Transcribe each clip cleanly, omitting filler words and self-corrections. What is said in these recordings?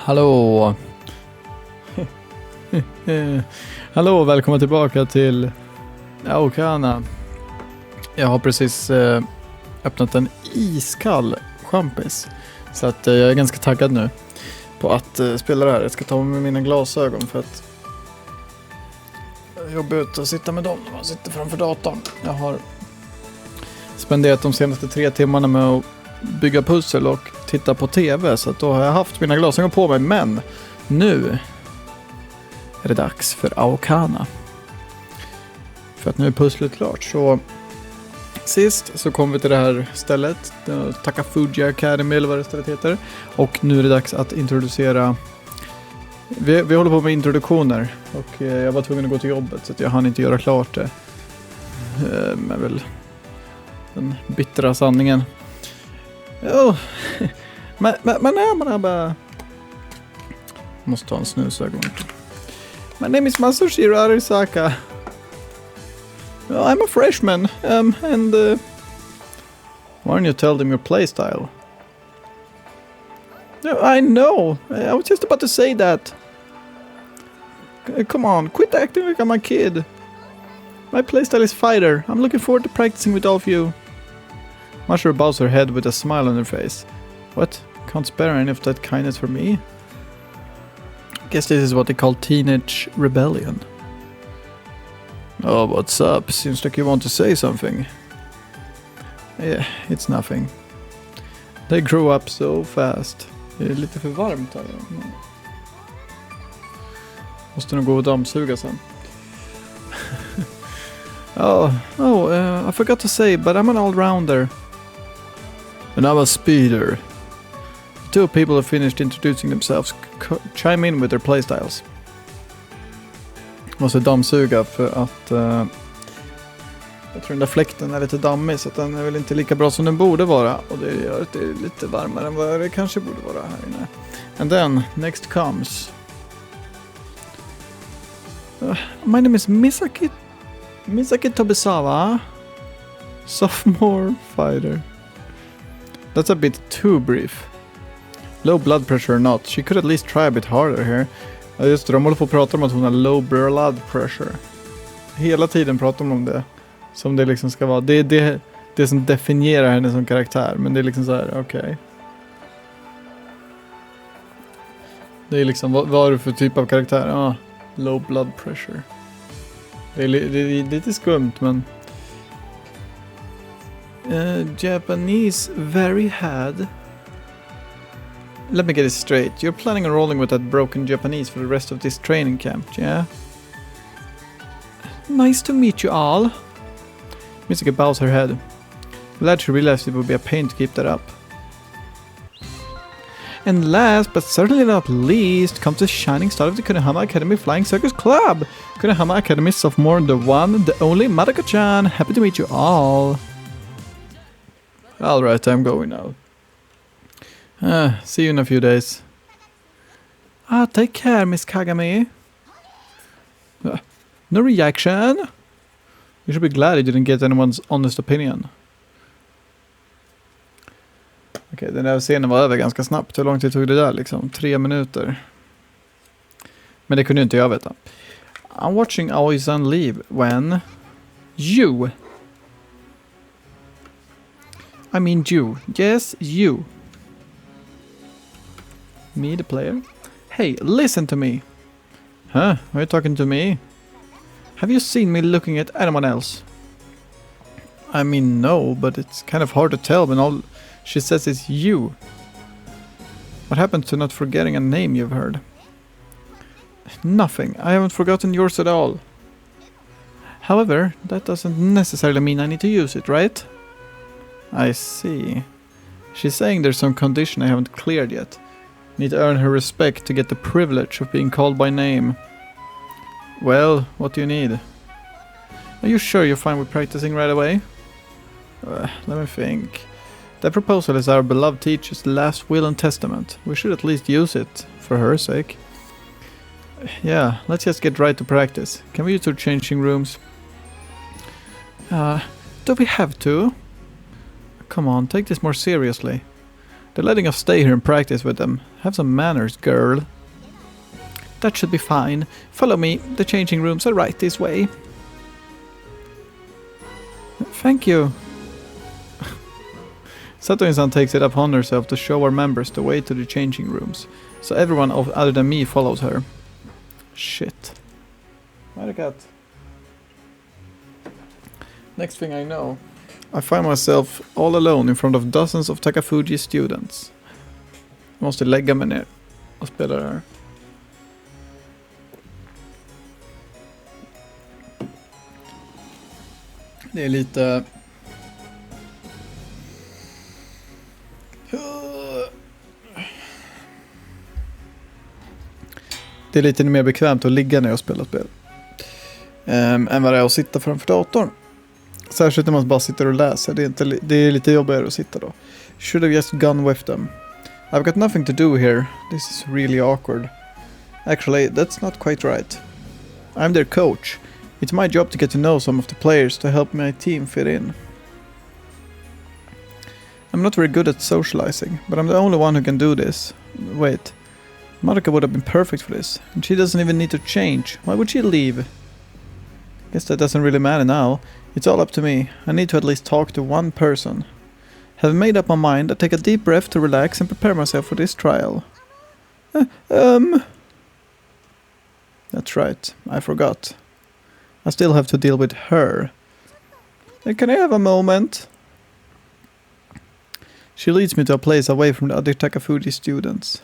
Hallå! Hallå, välkommen tillbaka till Aokana. Jag har precis öppnat en iskall champis. Så att jag är ganska taggad nu på att spela det här. Jag ska ta med mina glasögon för att jag jobbar ut och sitta med dem när man sitter framför datorn. Jag har spenderat de senaste 3 timmarna med att bygga pussel och titta på tv, så att då har jag haft mina glasögon på mig, men nu är det dags för Aokana. För att nu är pusslet klart. Så sist så kom vi till det här stället, Takafuji Academy eller vad det stället heter, och nu är det dags att introducera. Vi håller på med introduktioner och jag var tvungen att gå till jobbet så att jag hann inte göra klart det. Men väl den bittra sanningen. Oh. Men bara måste ta en snusögon. My name is Masushiro Arisaka. I'm a freshman. And why don't you tell them your playstyle? I know. I was just about to say that. Come on, quit acting like I'm a kid. My playstyle is fighter. I'm looking forward to practicing with all of you. Mashiro bows her head with a smile on her face. What? Can't spare any of that kindness for me? Guess this is what they call teenage rebellion. Oh, what's up? Seems like you want to say something. Yeah, it's nothing. They grow up so fast. Det är lite för varmt här. Måste nog gå och dammsuga sen. I forgot to say, but I'm an all-rounder. And I'm a speeder. The 2 people have finished introducing themselves. Chime in with their playstyles. Måste dammsuga för att jag tror den där fläkten är lite dammig, så att den är väl inte lika bra som den borde vara. Och det gör att det är lite varmare än vad det kanske borde vara här inne. And then, next comes my name is Misaki Tobisawa, sophomore fighter. That's a bit too brief. Low blood pressure or not, she could at least try a bit harder here. Ja just det, de håller på att prata om att hon har low blood pressure. Hela tiden pratar de om det. Som det liksom ska vara. Det är det som definierar henne som karaktär. Men det är liksom så här, okej. Det är liksom, vad är det för typ av karaktär? Low blood pressure. Det är lite skumt, men Japanese very had. Let me get it straight. You're planning on rolling with that broken Japanese for the rest of this training camp, yeah? Nice to meet you all. Misaki bows her head. Glad she realized it would be a pain to keep that up. And last, but certainly not least, comes the shining star of the Konohama Academy Flying Circus Club. Konohama Academy sophomore, the one, the only Madoka-chan. Happy to meet you all. Alright, I'm going now. See you in a few days. Take care, Miss Kagami. No reaction? You should be glad you didn't get anyone's honest opinion. Okej, den där scenen var över ganska snabbt. Hur lång tid tog det där liksom? 3 minuter. Men det kunde inte jag veta. I'm watching Aoi-san leave when you. I mean you. Yes, you. Me, the player. Hey, listen to me. Huh? Are you talking to me? Have you seen me looking at anyone else? I mean, no, but it's kind of hard to tell when all she says is you. What happened to not forgetting a name you've heard? Nothing. I haven't forgotten yours at all. However, that doesn't necessarily mean I need to use it, right? I see. She's saying there's some condition I haven't cleared yet. Need to earn her respect to get the privilege of being called by name. Well, what do you need? Are you sure you're fine with practicing right away? Let me think. That proposal is our beloved teacher's last will and testament. We should at least use it, for her sake. Yeah, let's just get right to practice. Can we use our changing rooms? Do we have to? Come on, take this more seriously. They're letting us stay here and practice with them. Have some manners, girl. That should be fine. Follow me. The changing rooms are right this way. Thank you. Sato-san takes it upon herself to show our members the way to the changing rooms, so everyone other than me follows her. Shit. Why cat? Next thing I know, I find myself all alone in front of dozens of Takafuji students. Jag måste lägga mig ner och spela det här. Det är lite... Det är lite mer bekvämt att ligga ner och spela spel. Än vad det är att sitta framför datorn. Särskilt när man bara sitter och läser. Det är lite jobbigare att sitta då. Should have just gone with them. I've got nothing to do here. This is really awkward. Actually, that's not quite right. I'm their coach. It's my job to get to know some of the players to help my team fit in. I'm not very good at socializing, but I'm the only one who can do this. Wait, Maruka would have been perfect for this, and she doesn't even need to change. Why would she leave? Guess that doesn't really matter now. It's all up to me. I need to at least talk to one person. Having made up my mind, I take a deep breath to relax and prepare myself for this trial. That's right, I forgot. I still have to deal with her. Can I have a moment? She leads me to a place away from the other Takafuji students.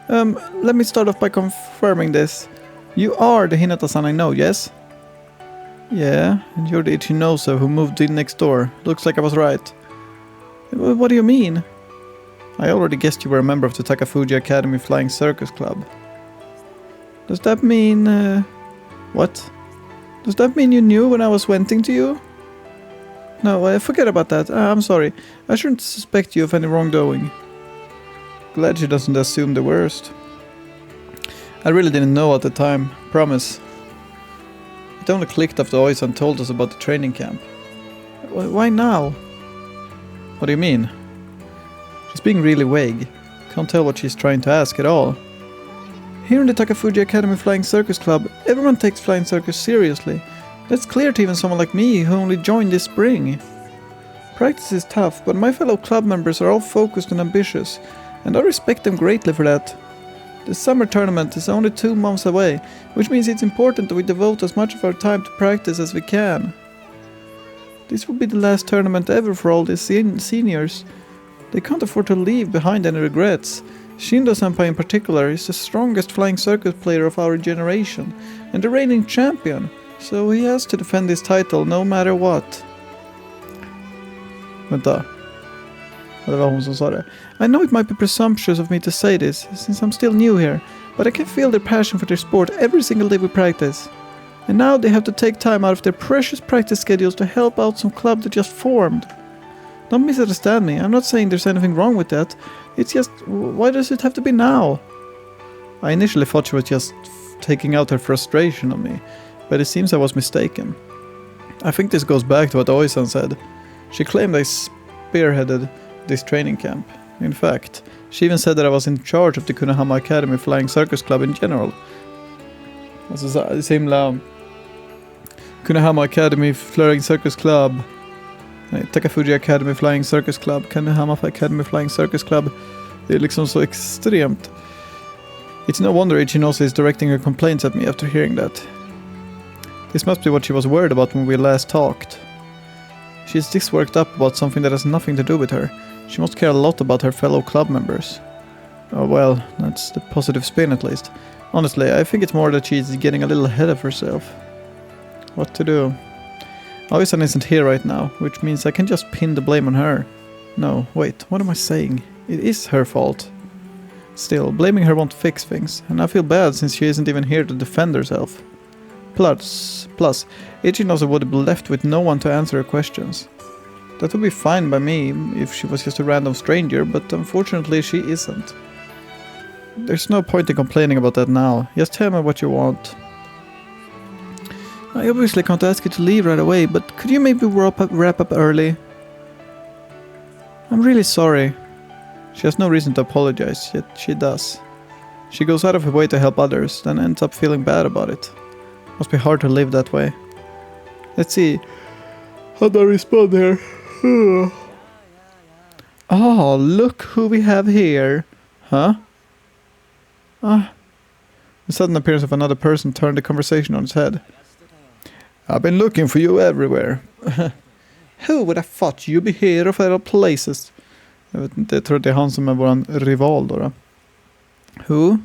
Let me start off by confirming this. You are the Hinata-san I know, yes? Yeah, and you're the Ichinoso who moved in next door. Looks like I was right. What do you mean? I already guessed you were a member of the Takafuji Academy Flying Circus Club. Does that mean... What? Does that mean you knew when I was venting to you? No, forget about that. I'm sorry. I shouldn't suspect you of any wrongdoing. Glad she doesn't assume the worst. I really didn't know at the time. Promise. It only clicked after Oisan told us about the training camp. Why now? What do you mean? She's being really vague. Can't tell what she's trying to ask at all. Here in the Takafuji Academy Flying Circus Club, everyone takes flying circus seriously. That's clear to even someone like me who only joined this spring. Practice is tough, but my fellow club members are all focused and ambitious, and I respect them greatly for that. The summer tournament is only 2 months away, which means it's important that we devote as much of our time to practice as we can. This will be the last tournament ever for all these seniors. They can't afford to leave behind any regrets. Shindo-senpai in particular is the strongest flying circus player of our generation, and the reigning champion, so he has to defend his title no matter what. Vänta. Det var hon som sa det. I know it might be presumptuous of me to say this, since I'm still new here, but I can feel their passion for their sport every single day we practice. And now they have to take time out of their precious practice schedules to help out some club that just formed. Don't misunderstand me, I'm not saying there's anything wrong with that. It's just, why does it have to be now? I initially thought she was just taking out her frustration on me, but it seems I was mistaken. I think this goes back to what Oisan said. She claimed I spearheaded this training camp. In fact, she even said that I was in charge of the Kunihama Academy Flying Circus Club in general. Alltså så himla... Kunihama Academy Flying Circus Club. Nej, Takafuji Academy Flying Circus Club. Kunihama Academy Flying Circus Club. Det är liksom så extremt. It's no wonder Ichinosu is directing her complaints at me after hearing that. This must be what she was worried about when we last talked. She's this worked up about something that has nothing to do with her. She must care a lot about her fellow club members. Oh well, that's the positive spin at least. Honestly, I think it's more that she's getting a little ahead of herself. What to do? Oisan isn't here right now, which means I can just pin the blame on her. No, wait, what am I saying? It is her fault. Still, blaming her won't fix things, and I feel bad since she isn't even here to defend herself. Plus, Ichinosu would be left with no one to answer her questions. That would be fine by me if she was just a random stranger, but unfortunately she isn't. There's no point in complaining about that now. Just tell me what you want. I obviously can't ask you to leave right away, but could you maybe wrap up early? I'm really sorry. She has no reason to apologize, yet she does. She goes out of her way to help others, then ends up feeling bad about it. Must be hard to live that way. Let's see. How do I respond here? Oh, look who we have here. Huh? The sudden appearance of another person turned the conversation on its head. I've been looking for you everywhere. Who would have thought you'd be here of all places? Jag vet inte, jag tror det är han som är våran rival då. Who?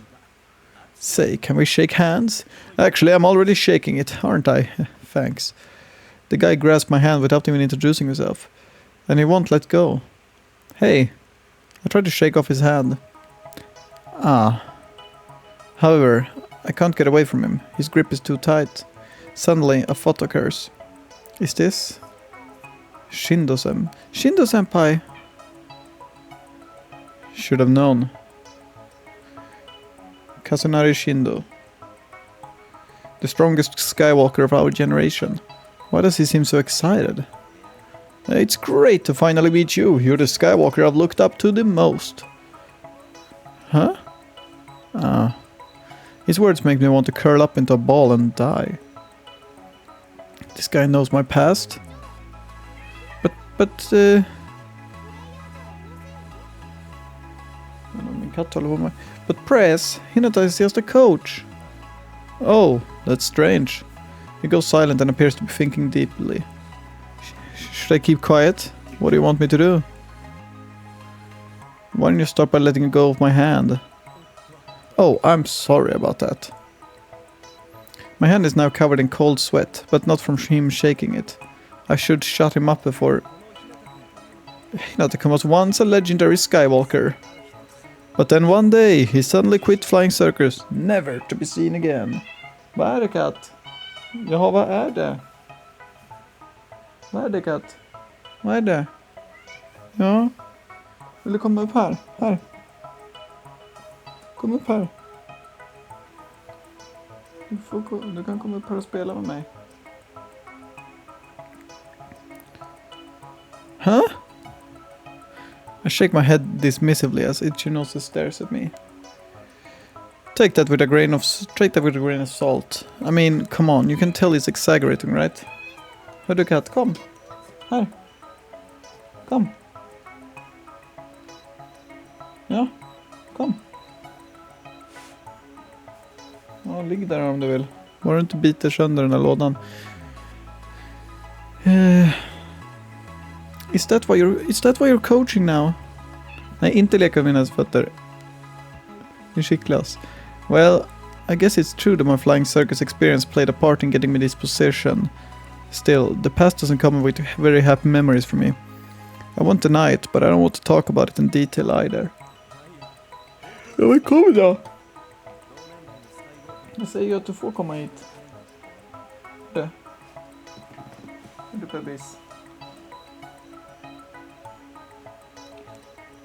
Say, can we shake hands? Actually, I'm already shaking it, aren't I? Thanks. The guy grasped my hand without even introducing himself. And he won't let go. Hey. I tried to shake off his hand. However, I can't get away from him. His grip is too tight. Suddenly, a thought occurs. Is this... Shindo-senpai? Should have known. Kazunari Shindo. The strongest Skywalker of our generation. Why does he seem so excited? It's great to finally meet you. You're the Skywalker I've looked up to the most. Huh? His words make me want to curl up into a ball and die. This guy knows my past. But Press, Hinata is just a coach. Oh, that's strange. He goes silent and appears to be thinking deeply. Should I keep quiet? What do you want me to do? Why don't you start by letting go of my hand? Oh, I'm sorry about that. My hand is now covered in cold sweat, but not from him shaking it. I should shut him up before... Hinata was once a legendary Skywalker. But then one day, he suddenly quit flying circus, never to be seen again. Vad är det, katt? Jaha, vad är det? Vad är det, katt? Vad är det? Ja. Vill du komma upp här? Här. Kom upp här. Du kan komma upp här och spela med mig. Huh? I shake my head dismissively as Ichinose stares at me. Take that with a grain of salt. I mean, come on, you can tell he's exaggerating, right? Hördu katt, kom. Här. Kom. Ja, kom. Ja, ligg där om du vill. Bara du inte biter sönder den här lådan. Is that why you're coaching now? Nej, inte leka med mina fötter. Det kittlas. Well, I guess it's true that my flying circus experience played a part in getting me this position. Still, the past doesn't come with very happy memories for me. I won't deny it, but I don't want to talk about it in detail either. Ja, men kom då! Jag säger ju att du får komma hit. Det. Du bebis.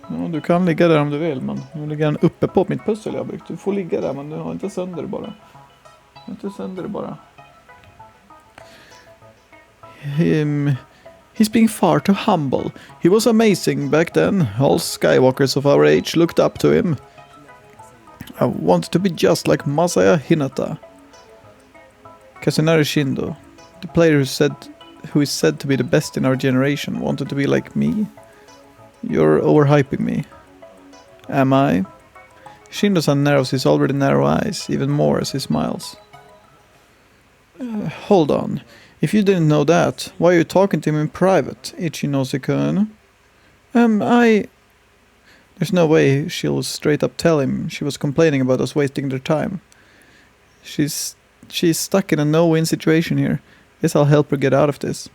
Ja, du kan ligga där om du vill, men nu ligger den uppe på mitt pussel jag har byggt. Du får ligga där, men du har inte sönder det bara. He's being far too humble. He was amazing back then. All Skywalkers of our age looked up to him. I wanted to be just like Masaya Hinata. Kazunari Shindo, the player who is said to be the best in our generation, wanted to be like me. You're overhyping me. Am I? Shindo-san narrows his already narrow eyes even more as he smiles. Hold on. If you didn't know that, why are you talking to him in private, Ichinose-kun? There's no way she'll straight up tell him she was complaining about us wasting their time. She's stuck in a no-win situation here. Guess I'll help her get out of this.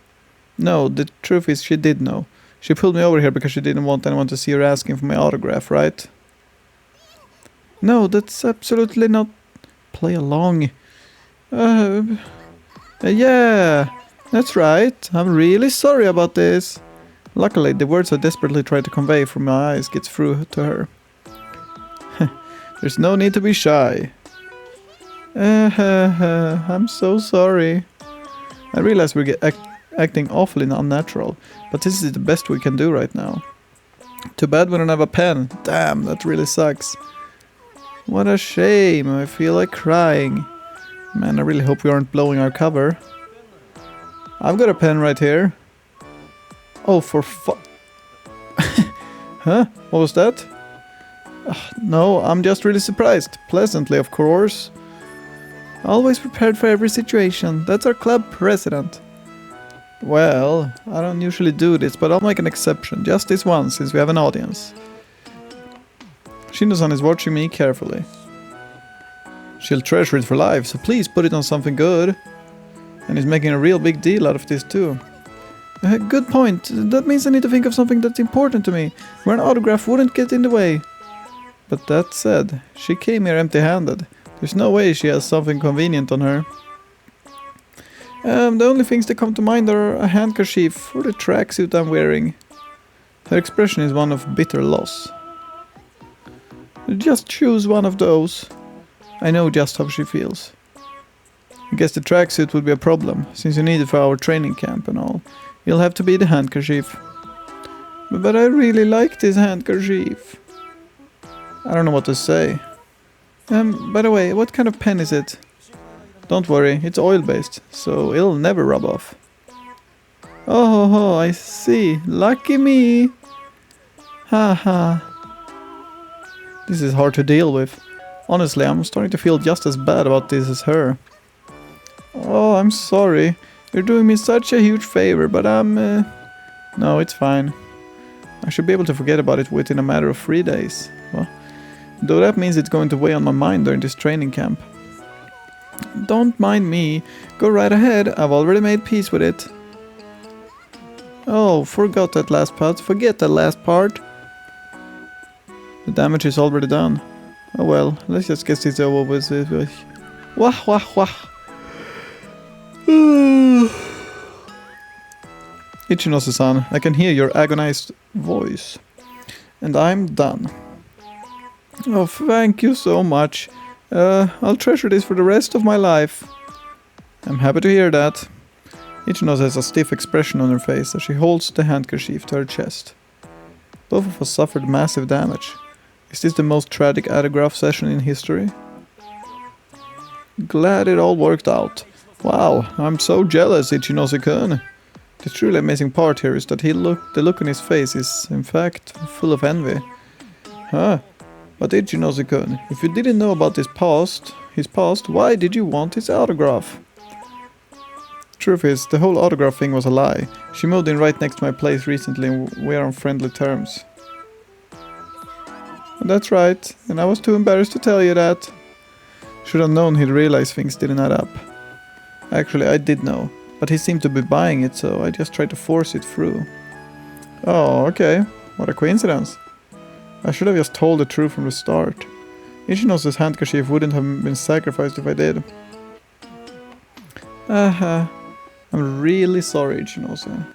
No, the truth is she did know. She pulled me over here because she didn't want anyone to see her asking for my autograph, right? No, that's absolutely not... Play along. Yeah, that's right. I'm really sorry about this. Luckily, the words I desperately tried to convey from my eyes gets through to her. There's no need to be shy. I'm so sorry. I realize we're acting awfully unnatural, but this is the best we can do right now. Too bad we don't have a pen. Damn, that really sucks. What a shame. I feel like crying. Man, I really hope we aren't blowing our cover. I've got a pen right here. Oh, for Huh? What was that? No, I'm just really surprised. Pleasantly, of course. Always prepared for every situation. That's our club president. Well, I don't usually do this, but I'll make an exception. Just this once, since we have an audience. Shino-san is watching me carefully. She'll treasure it for life, so please put it on something good. And he's making a real big deal out of this too. Good point. That means I need to think of something that's important to me, where an autograph wouldn't get in the way. But that said, she came here empty-handed. There's no way she has something convenient on her. The only things that come to mind are a handkerchief or the tracksuit I'm wearing. Her expression is one of bitter loss. Just choose one of those. I know just how she feels. I guess the tracksuit would be a problem, since you need it for our training camp and all. You'll have to be the handkerchief. But I really like this handkerchief. I don't know what to say. By the way, what kind of pen is it? Don't worry, it's oil-based, so it'll never rub off. Oh, I see. Lucky me. Haha. This is hard to deal with. Honestly, I'm starting to feel just as bad about this as her. Oh, I'm sorry. You're doing me such a huge favor, but No, it's fine. I should be able to forget about it within a matter of 3 days. Well, though that means it's going to weigh on my mind during this training camp. Don't mind me. Go right ahead. I've already made peace with it. Oh, forgot that last part. Forget that last part. The damage is already done. Oh well, let's just get this over with. Wah wah wah. Ichinose-san, I can hear your agonized voice. And I'm done. Oh, thank you so much. I'll treasure this for the rest of my life. I'm happy to hear that. Ichinose has a stiff expression on her face as she holds the handkerchief to her chest. Both of us suffered massive damage. Is this the most tragic autograph session in history? Glad it all worked out. Wow, I'm so jealous, Ichinose-kun. The truly amazing part here is that the look on his face is, in fact, full of envy. Huh? But Ichinose-kun, if you didn't know about his past, why did you want his autograph? Truth is, the whole autograph thing was a lie. She moved in right next to my place recently and we are on friendly terms. That's right, and I was too embarrassed to tell you that. Should have known he'd realize things didn't add up. Actually, I did know, but he seemed to be buying it, so I just tried to force it through. Oh, okay. What a coincidence. I should have just told the truth from the start. Ichinose-'s handkerchief wouldn't have been sacrificed if I did. I'm really sorry, Ichinose.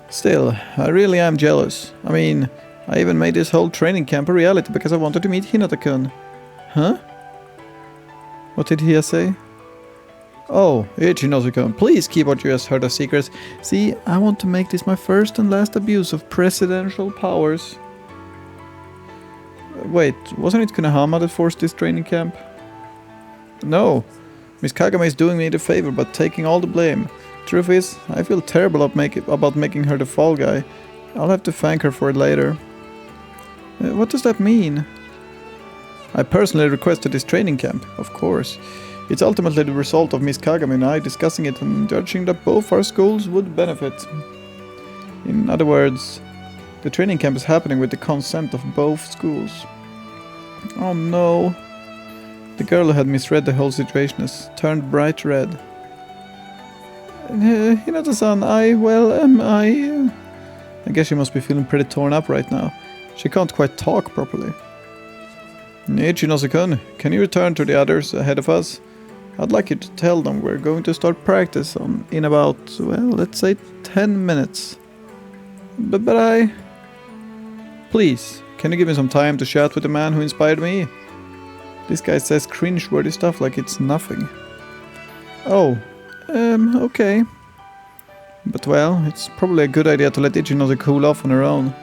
Still, I really am jealous. I mean, I even made this whole training camp a reality because I wanted to meet Hinata-kun. Huh? What did he say? Oh, Ichinose-kun, please keep what you just heard a secret. See, I want to make this my first and last abuse of presidential powers. Wait, wasn't it Konohama that forced this training camp? No, Miss Kagame is doing me the favor but taking all the blame. Truth is, I feel terrible about making her the fall guy. I'll have to thank her for it later. What does that mean? I personally requested this training camp, of course. It's ultimately the result of Miss Kagame and I discussing it and judging that both our schools would benefit. In other words, the training camp is happening with the consent of both schools. Oh no. The girl who had misread the whole situation has turned bright red. Hinata-san, I guess she must be feeling pretty torn up right now. She can't quite talk properly. Ichinose-kun, can you return to the others ahead of us? I'd like you to tell them we're going to start practice in about, well, let's say 10 minutes. But Please, can you give me some time to chat with the man who inspired me? This guy says cringe-worthy stuff like it's nothing. Oh, okay. But well, it's probably a good idea to let Ichinose cool off on her own.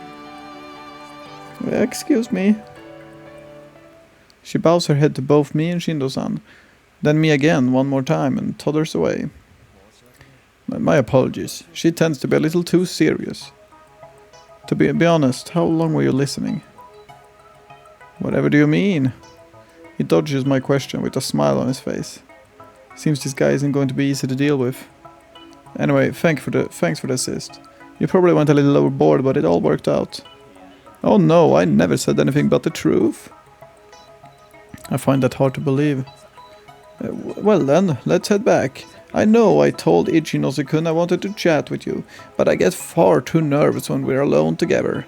Excuse me. She bows her head to both me and Shindo-san, then me again one more time and todders away. My apologies. She tends to be a little too serious. To be honest, how long were you listening? Whatever do you mean? He dodges my question with a smile on his face. Seems this guy isn't going to be easy to deal with. Anyway, thanks for the assist. You probably went a little overboard, but it all worked out. Oh no, I never said anything but the truth. I find that hard to believe. Well then, let's head back. I know I told Ichinose-kun I wanted to chat with you, but I get far too nervous when we're alone together.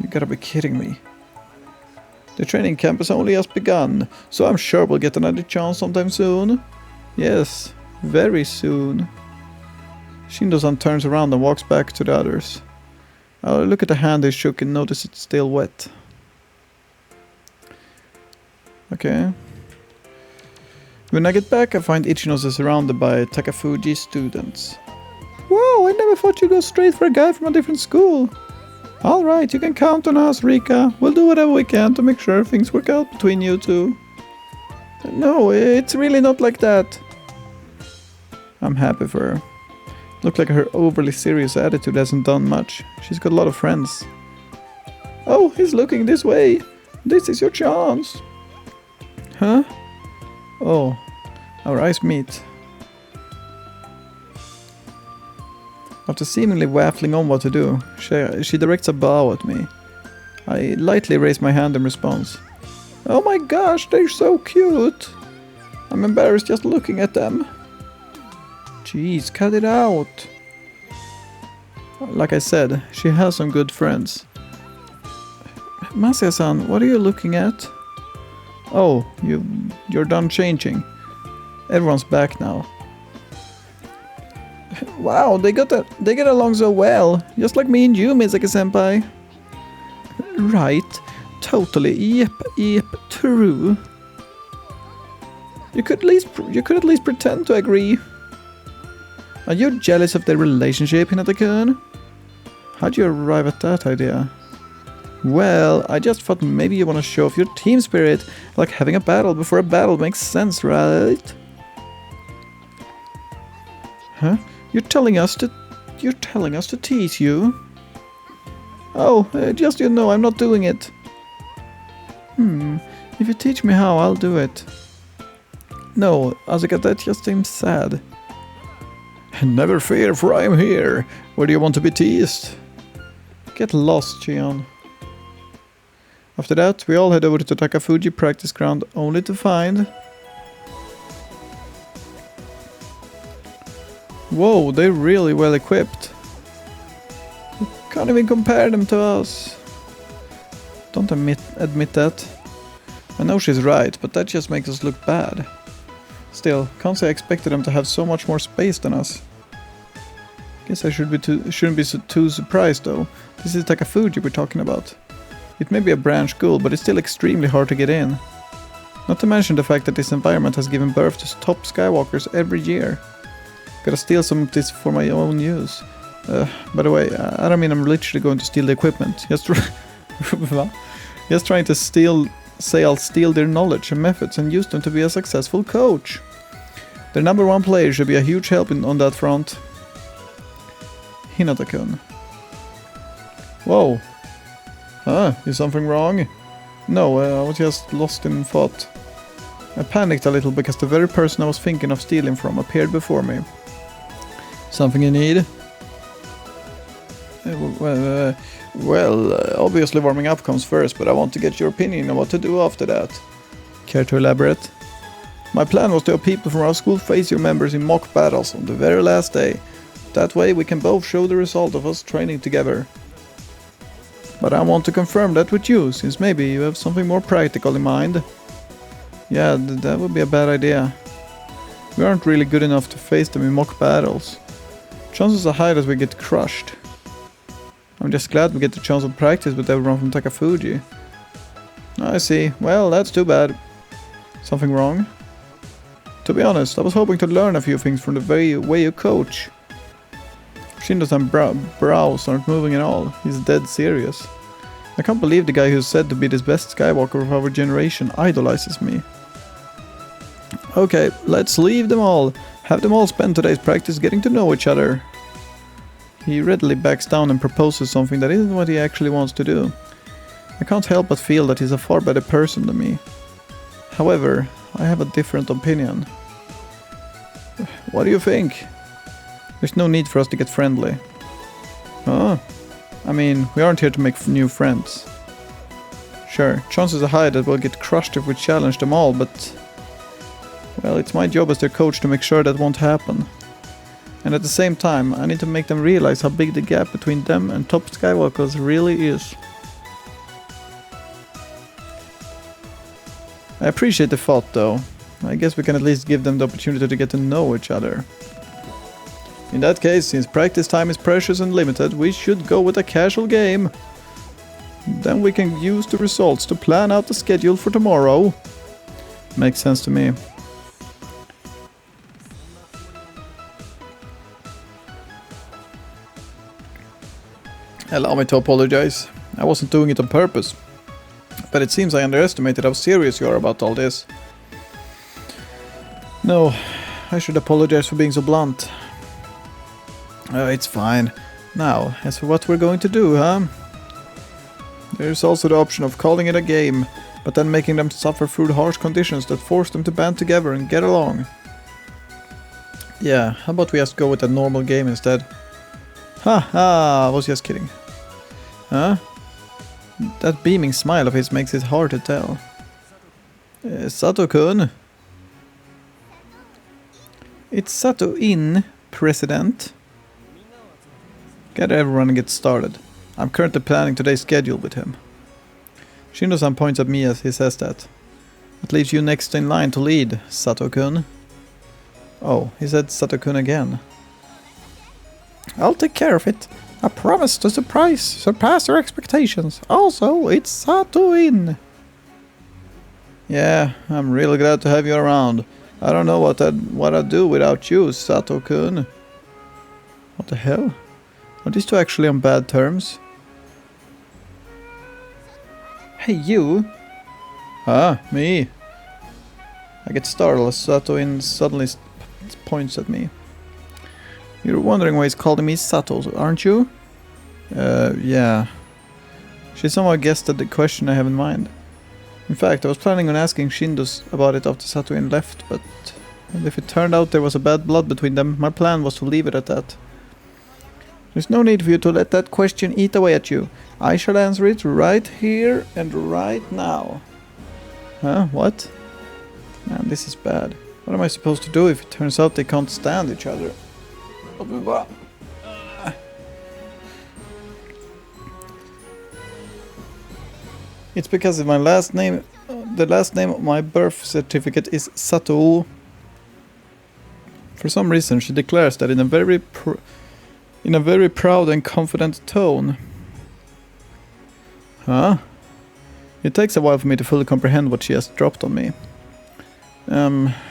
You gotta be kidding me. The training camp has only just begun, so I'm sure we'll get another chance sometime soon. Yes, very soon. Shindo-san turns around and walks back to the others. I look at the hand they shook and notice it's still wet. Okay. When I get back, I find Ichinose surrounded by Takafuji students. Whoa, I never thought you'd go straight for a guy from a different school. Alright, you can count on us, Rika. We'll do whatever we can to make sure things work out between you two. No, it's really not like that. I'm happy for her. Look like her overly serious attitude hasn't done much. She's got a lot of friends. Oh, he's looking this way. This is your chance. Huh? Oh, our eyes meet. After seemingly waffling on what to do, she directs a bow at me. I lightly raise my hand in response. Oh my gosh, they're so cute! I'm embarrassed just looking at them. Jeez, cut it out. Like I said, she has some good friends. Masuya-san, what are you looking at? Oh, you're done changing. Everyone's back now. Wow, they get along so well, just like me and you, Misaki-senpai. Right, totally, yep, true. You could at least pretend to agree. Are you jealous of their relationship, Hinata-kun? How'd you arrive at that idea? Well, I just thought maybe you want to show off your team spirit, like having a battle before a battle makes sense, right? Huh? You're telling us to tease you? Oh, just you know, I'm not doing it. If you teach me how, I'll do it. No, Asuka, that just seems sad. Never fear, for I am here. Where do you want to be teased? Get lost, Chion. After that, we all head over to the Takafuji practice ground, only to find... Whoa, they're really well equipped. You can't even compare them to us. Don't admit that. I know she's right, but that just makes us look bad. Still, can't say I expected them to have so much more space than us. Guess I shouldn't be too surprised though. This is Takafuji we're talking about. It may be a branch school, but it's still extremely hard to get in. Not to mention the fact that this environment has given birth to top Skywalkers every year. Gotta steal some of this for my own use. By the way, I don't mean I'm literally going to steal the equipment. Just trying to say I'll steal their knowledge and methods and use them to be a successful coach. Their number one player should be a huge help on that front. Hinata-kun. Whoa. Is something wrong? No, I was just lost in thought. I panicked a little because the very person I was thinking of stealing from appeared before me. Something you need? Well, obviously warming up comes first, but I want to get your opinion on what to do after that. Care to elaborate? My plan was to have people from our school face your members in mock battles on the very last day. That way we can both show the result of us training together. But I want to confirm that with you, since maybe you have something more practical in mind. Yeah, that would be a bad idea. We aren't really good enough to face them in mock battles. Chances are high that we get crushed. I'm just glad we get the chance to practice with everyone from Takafuji. I see. Well, that's too bad. Something wrong? To be honest, I was hoping to learn a few things from the very way you coach. Shindo's brows aren't moving at all. He's dead serious. I can't believe the guy who's said to be the best Skywalker of our generation idolizes me. Okay, let's leave them all. Have them all spend today's practice getting to know each other. He readily backs down and proposes something that isn't what he actually wants to do. I can't help but feel that he's a far better person than me. However, I have a different opinion. What do you think? There's no need for us to get friendly. Oh, I mean, we aren't here to make new friends. Sure, chances are high that we'll get crushed if we challenge them all, but... well, it's my job as their coach to make sure that won't happen. And at the same time, I need to make them realize how big the gap between them and top Skywalkers really is. I appreciate the thought though. I guess we can at least give them the opportunity to get to know each other. In that case, since practice time is precious and limited, we should go with a casual game. Then we can use the results to plan out the schedule for tomorrow. Makes sense to me. Allow me to apologize. I wasn't doing it on purpose. But it seems I underestimated how serious you are about all this. No, I should apologize for being so blunt. It's fine. Now, as for what we're going to do, huh? There's also the option of calling it a game, but then making them suffer through the harsh conditions that force them to band together and get along. Yeah, how about we just go with a normal game instead? Ha ha, I was just kidding. Huh? That beaming smile of his makes it hard to tell. Sato-kun? It's Sato-in, President. Gather everyone and get started. I'm currently planning today's schedule with him. Shindo-san points at me as he says that. That leaves you next in line to lead, Sato-kun. Oh, he said Sato-kun again. I'll take care of it. I promise to surpass your expectations. Also, it's Sato-in. Yeah, I'm really glad to have you around. I don't know what I'd do without you, Sato-kun. What the hell? Are these two actually on bad terms? Hey, you! Ah, me. I get startled as Sato-in suddenly points at me. You're wondering why he's calling me Sato, aren't you? Yeah. She somehow guessed at the question I have in mind. In fact, I was planning on asking Shindos about it after Sato-in left, but if it turned out there was a bad blood between them, my plan was to leave it at that. There's no need for you to let that question eat away at you. I shall answer it right here and right now. Huh? What? Man, this is bad. What am I supposed to do if it turns out they can't stand each other? It's because of my last name. The last name of my birth certificate is Sato. For some reason, she declares that in a very proud and confident tone. Huh? It takes a while for me to fully comprehend what she has dropped on me.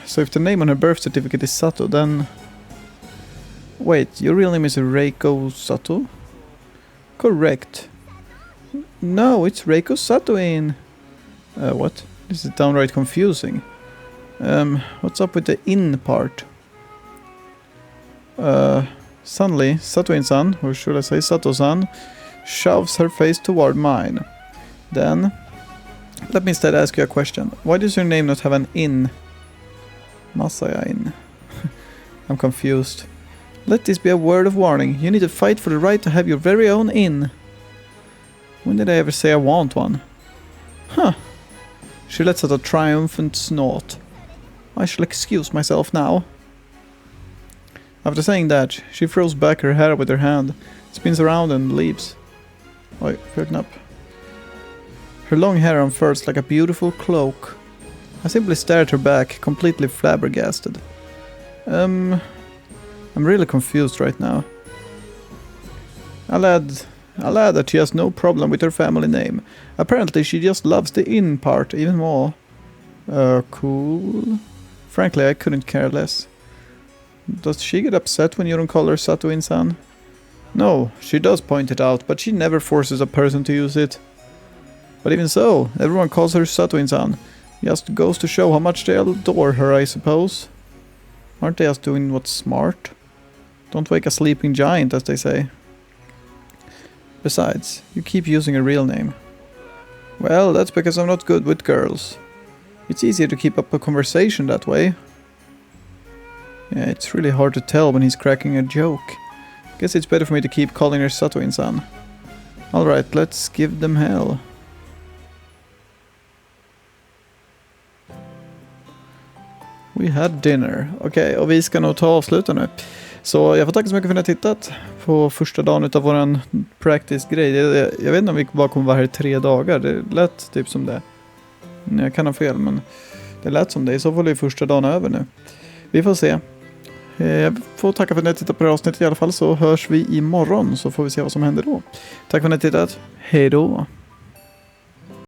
So if the name on her birth certificate is Sato, then... Wait, your real name is Reiko Sato? Correct. No, it's Reiko Sato-in. What? This is downright confusing. What's up with the in part? Suddenly, Sato-in-san, or should I say Sato-san, shoves her face toward mine. Then, let me instead ask you a question. Why does your name not have an in? Masaya-in. I'm confused. Let this be a word of warning. You need to fight for the right to have your very own inn. When did I ever say I want one? Huh. She lets out a triumphant snort. I shall excuse myself now. After saying that, she throws back her hair with her hand, spins around and leaves. Oj, fögn upp. Her long hair unfurls like a beautiful cloak. I simply stare at her back, completely flabbergasted. I'm really confused right now. I'll add that she has no problem with her family name. Apparently she just loves the in part even more. Cool. Frankly, I couldn't care less. Does she get upset when you don't call her Sato-in-san? No, she does point it out, but she never forces a person to use it. But even so, everyone calls her Satoin-san. Just goes to show how much they adore her, I suppose. Aren't they just doing what's smart? Don't wake a sleeping giant, as they say. Besides, you keep using a real name. Well, that's because I'm not good with girls. It's easier to keep up a conversation that way. Yeah, it's really hard to tell when he's cracking a joke. Guess it's better for me to keep calling her Satoin-san. Alright, let's give them hell. We had dinner. Okej, och vi ska nog ta avsluta nu. Så jag får tacka så mycket för att ni har tittat på första dagen utav våran practice-grej. Jag vet inte om vi bara kommer vara här i 3 dagar. Det lät typ som det. Jag kan ha fel, men det lät som det. I så fall är första dagen över nu. Vi får se. Jag får tacka för att ni har tittat på det här avsnittet i alla fall. Så hörs vi imorgon, så får vi se vad som händer då. Tack för att ni har tittat. Hej då!